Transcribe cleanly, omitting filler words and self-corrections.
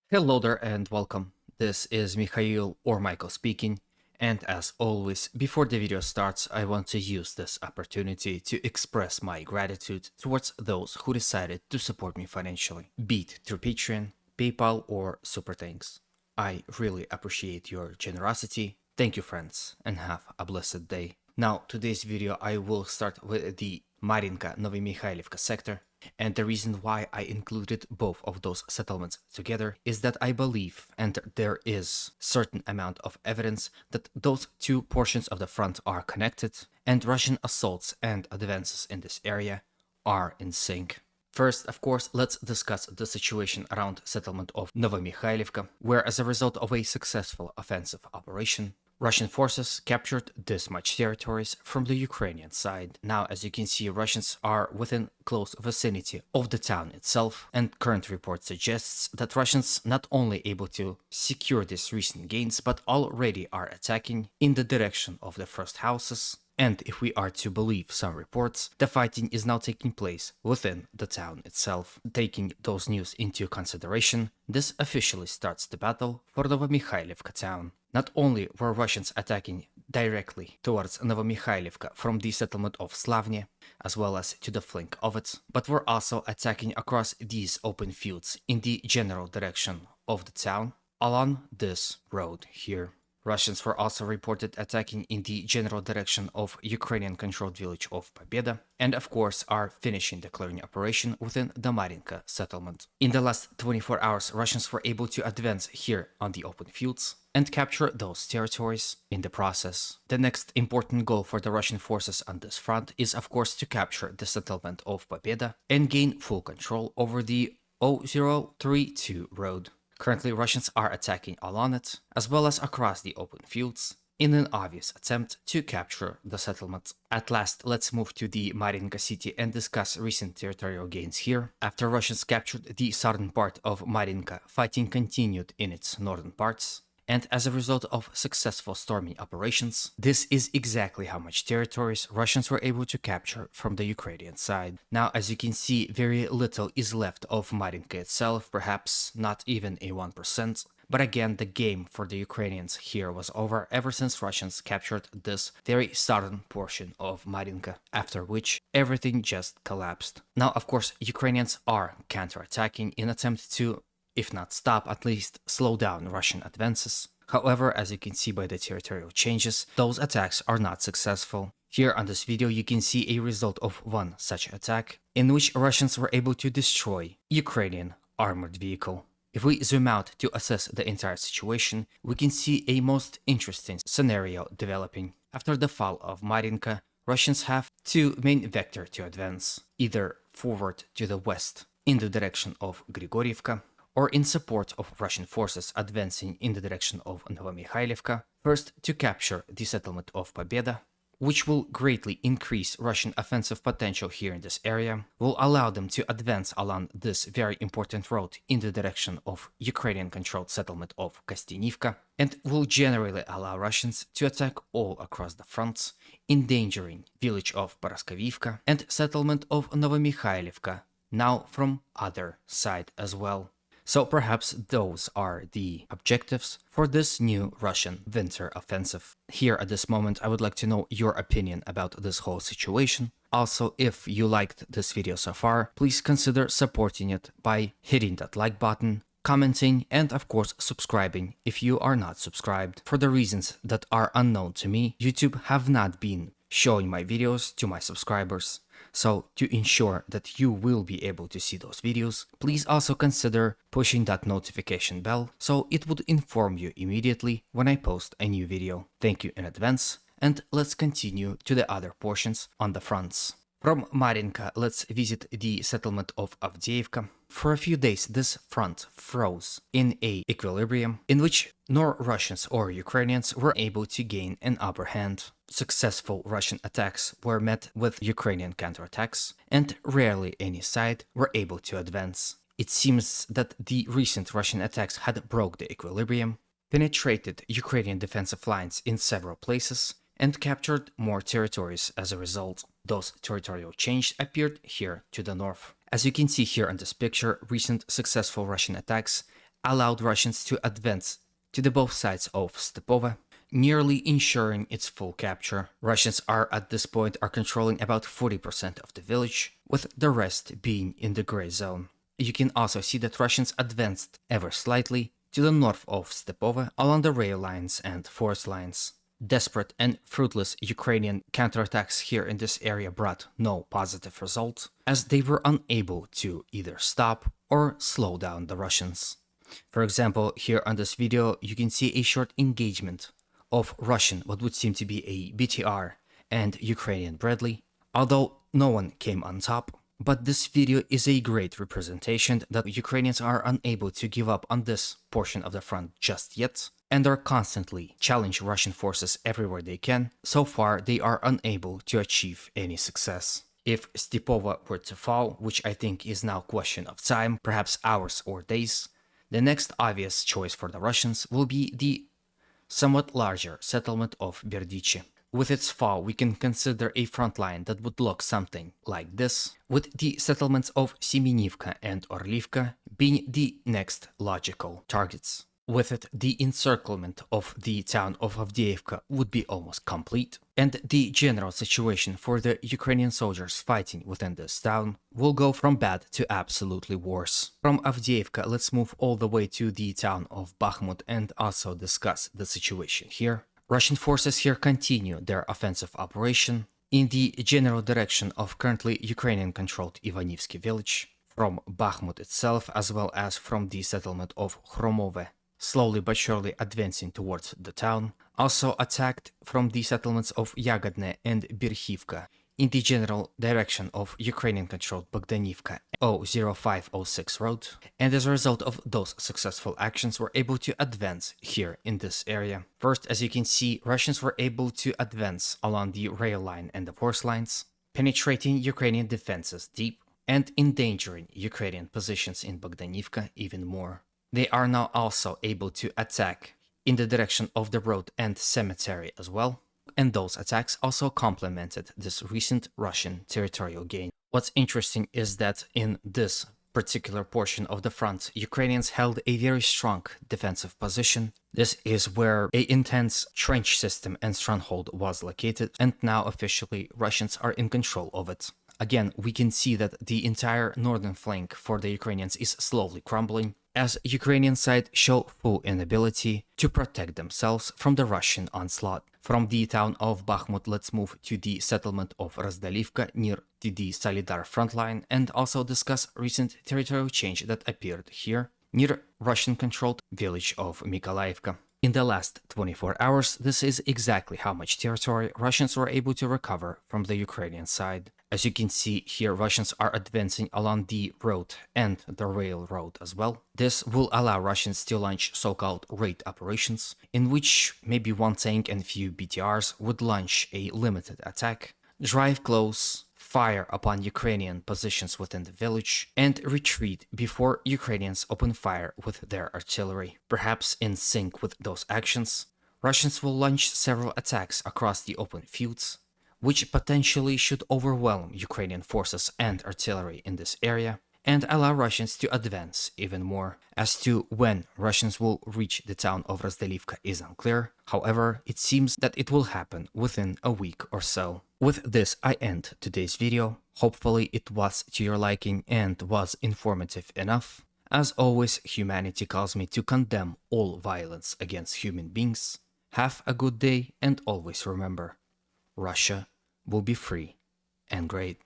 Hello there and welcome. This is Mikhail or Michael speaking, and as always, before the video starts, I want to use this opportunity to express my gratitude towards those who decided to support me financially, be it through Patreon, PayPal, or Super Thanks. I really appreciate your generosity. Thank you, friends, and have a blessed day. Now, today's video, I will start with the Marinka Novomykhailivka sector. And the reason why I included both of those settlements together is that I believe, and there is certain amount of evidence, that those two portions of the front are connected, and Russian assaults and advances in this area are in sync. First, of course, let's discuss the situation around settlement of Novomykhailivka, where as a result of a successful offensive operation, Russian forces captured this much territories from the Ukrainian side. Now, as you can see, Russians are within close vicinity of the town itself, and current report suggests that Russians not only able to secure these recent gains, but already are attacking in the direction of the first houses. And if we are to believe some reports, the fighting is now taking place within the town itself. Taking those news into consideration, this officially starts the battle for Novomykhailivka town. Not only were Russians attacking directly towards Novomykhailivka from the settlement of Slavne, as well as to the flank of it, but were also attacking across these open fields in the general direction of the town along this road here. Russians were also reported attacking in the general direction of Ukrainian-controlled village of Pobeda, and of course are finishing the clearing operation within the Marinka settlement. In the last 24 hours, Russians were able to advance here on the open fields and capture those territories in the process. The next important goal for the Russian forces on this front is of course to capture the settlement of Pobeda and gain full control over the 0032 road. Currently, Russians are attacking along it, as well as across the open fields, in an obvious attempt to capture the settlement. At last, let's move to the Marinka city and discuss recent territorial gains here. After Russians captured the southern part of Marinka, fighting continued in its northern parts. And as a result of successful storming operations, this is exactly how much territories Russians were able to capture from the Ukrainian side. Now, as you can see, very little is left of Marinka itself, perhaps not even a 1%. But again, the game for the Ukrainians here was over ever since Russians captured this very southern portion of Marinka, after which everything just collapsed. Now, of course, Ukrainians are counterattacking in attempt to, if not stop, at least slow down Russian advances. However, as you can see by the territorial changes, those attacks are not successful. Here on this video you can see a result of one such attack, in which Russians were able to destroy Ukrainian armored vehicle. If we zoom out to assess the entire situation, we can see a most interesting scenario developing. After the fall of Marinka, Russians have two main vectors to advance, either forward to the west in the direction of Grigorievka, or in support of Russian forces advancing in the direction of Novomykhailivka, first to capture the settlement of Pobeda, which will greatly increase Russian offensive potential here in this area, will allow them to advance along this very important road in the direction of Ukrainian-controlled settlement of Kostianivka, and will generally allow Russians to attack all across the fronts, endangering village of Paraskovivka and settlement of Novomykhailivka, now from other side as well. So perhaps those are the objectives for this new Russian winter offensive. Here at this moment, I would like to know your opinion about this whole situation. Also, if you liked this video so far, please consider supporting it by hitting that like button, commenting, and of course subscribing if you are not subscribed. For the reasons that are unknown to me, YouTube have not been showing my videos to my subscribers. So to ensure that you will be able to see those videos, please also consider pushing that notification bell so it would inform you immediately when I post a new video. Thank you in advance, and let's continue to the other portions on the fronts. From Marinka, let's visit the settlement of Avdiivka. For a few days, this front froze in a equilibrium in which nor Russians or Ukrainians were able to gain an upper hand. Successful Russian attacks were met with Ukrainian counterattacks, and rarely any side were able to advance. It seems that the recent Russian attacks had broke the equilibrium, penetrated Ukrainian defensive lines in several places, and captured more territories as a result. Those territorial changes appeared here to the north. As you can see here in this picture, recent successful Russian attacks allowed Russians to advance to the both sides of Stepova, nearly ensuring its full capture. Russians are at this point controlling about 40% of the village, with the rest being in the gray zone. You can also see that Russians advanced ever slightly to the north of Stepova along the rail lines and forest lines. Desperate and fruitless Ukrainian counterattacks here in this area brought no positive result, as they were unable to either stop or slow down the Russians. For example, here on this video, you can see a short engagement of Russian, what would seem to be a BTR, and Ukrainian Bradley, although no one came on top. But this video is a great representation that Ukrainians are unable to give up on this portion of the front just yet, and are constantly challenging Russian forces everywhere they can. So far, they are unable to achieve any success. If Stepova were to fall, which I think is now a question of time, perhaps hours or days, the next obvious choice for the Russians will be the somewhat larger settlement of Berdichi. With its fall, we can consider a front line that would look something like this, with the settlements of Semenivka and Orlivka being the next logical targets. With it, the encirclement of the town of Avdiivka would be almost complete, and the general situation for the Ukrainian soldiers fighting within this town will go from bad to absolutely worse. From Avdiivka, let's move all the way to the town of Bakhmut and also discuss the situation here. Russian forces here continue their offensive operation in the general direction of currently Ukrainian-controlled Ivanivsky village, from Bakhmut itself as well as from the settlement of Chromove, slowly but surely advancing towards the town, also attacked from the settlements of Yagodne and Birhivka in the general direction of Ukrainian-controlled Bogdanivka 00506 road, and as a result of those successful actions were able to advance here in this area. First, as you can see, Russians were able to advance along the rail line and the force lines, penetrating Ukrainian defenses deep and endangering Ukrainian positions in Bogdanivka even more. They are now also able to attack in the direction of the road and cemetery as well, and those attacks also complemented this recent Russian territorial gain. What's interesting is that in this particular portion of the front, Ukrainians held a very strong defensive position. This is where an intense trench system and stronghold was located, and now officially Russians are in control of it. Again, we can see that the entire northern flank for the Ukrainians is slowly crumbling, as Ukrainian side show full inability to protect themselves from the Russian onslaught. From the town of Bakhmut, let's move to the settlement of Razdalivka near to the Solidar front line and also discuss recent territorial change that appeared here near Russian-controlled village of Mykhailovka. In the last 24 hours, this is exactly how much territory Russians were able to recover from the Ukrainian side. As you can see here, Russians are advancing along the road and the railroad as well. This will allow Russians to launch so-called raid operations, in which maybe one tank and few BTRs would launch a limited attack, drive close, fire upon Ukrainian positions within the village, and retreat before Ukrainians open fire with their artillery. Perhaps in sync with those actions, Russians will launch several attacks across the open fields, which potentially should overwhelm Ukrainian forces and artillery in this area, and allow Russians to advance even more. As to when Russians will reach the town of Razdalivka is unclear. However, it seems that it will happen within a week or so. With this, I end today's video. Hopefully it was to your liking and was informative enough. As always, humanity calls me to condemn all violence against human beings. Have a good day and always remember, Russia will be free and great.